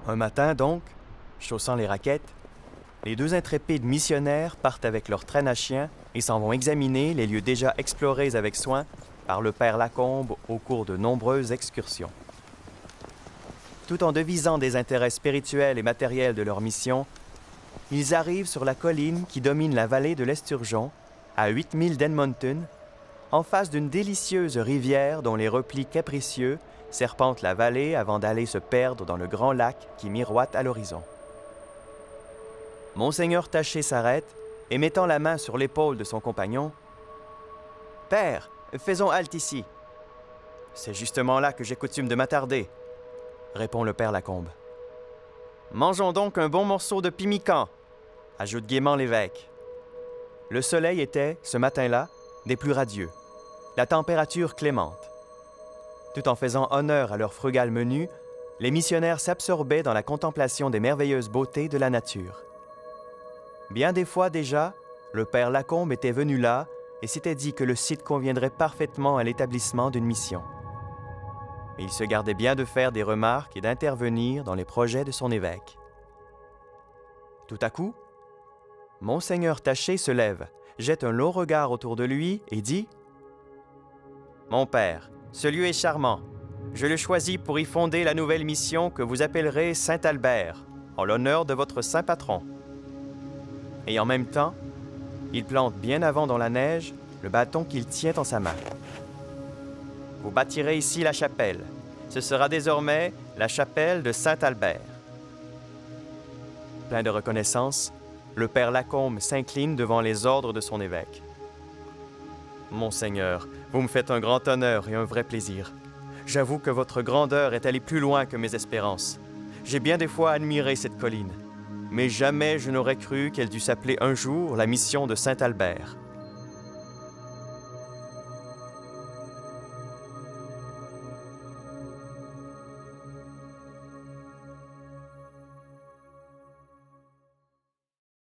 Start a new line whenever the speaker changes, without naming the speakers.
Un matin donc, chaussant les raquettes, les deux intrépides missionnaires partent avec leur traîne à chien et s'en vont examiner les lieux déjà explorés avec soin par le père Lacombe au cours de nombreuses excursions. Tout en devisant des intérêts spirituels et matériels de leur mission, ils arrivent sur la colline qui domine la vallée de l'Esturgeon, à 8 milles d'Edmonton, en face d'une délicieuse rivière dont les replis capricieux serpentent la vallée avant d'aller se perdre dans le grand lac qui miroite à l'horizon. Monseigneur Taché s'arrête et mettant la main sur l'épaule de son compagnon, « Père, faisons halte ici. »« C'est justement là que j'ai coutume de m'attarder, » répond le père Lacombe. « Mangeons donc un bon morceau de pimmican, » ajoute gaiement l'évêque. Le soleil était, ce matin-là, des plus radieux, la température clémente. Tout en faisant honneur à leur frugal menu, les missionnaires s'absorbaient dans la contemplation des merveilleuses beautés de la nature. Bien des fois déjà, le père Lacombe était venu là et s'était dit que le site conviendrait parfaitement à l'établissement d'une mission. Et il se gardait bien de faire des remarques et d'intervenir dans les projets de son évêque. Tout à coup, Monseigneur Taché se lève, jette un long regard autour de lui et dit « Mon père, ce lieu est charmant. Je le choisis pour y fonder la nouvelle mission que vous appellerez Saint-Albert, en l'honneur de votre saint patron. » Et en même temps, il plante bien avant dans la neige le bâton qu'il tient en sa main. « Vous bâtirez ici la chapelle. Ce sera désormais la chapelle de Saint-Albert. » Plein de reconnaissance, le père Lacombe s'incline devant les ordres de son évêque. « Monseigneur, vous me faites un grand honneur et un vrai plaisir. J'avoue que votre grandeur est allée plus loin que mes espérances. J'ai bien des fois admiré cette colline, mais jamais je n'aurais cru qu'elle dût s'appeler un jour la mission de Saint-Albert.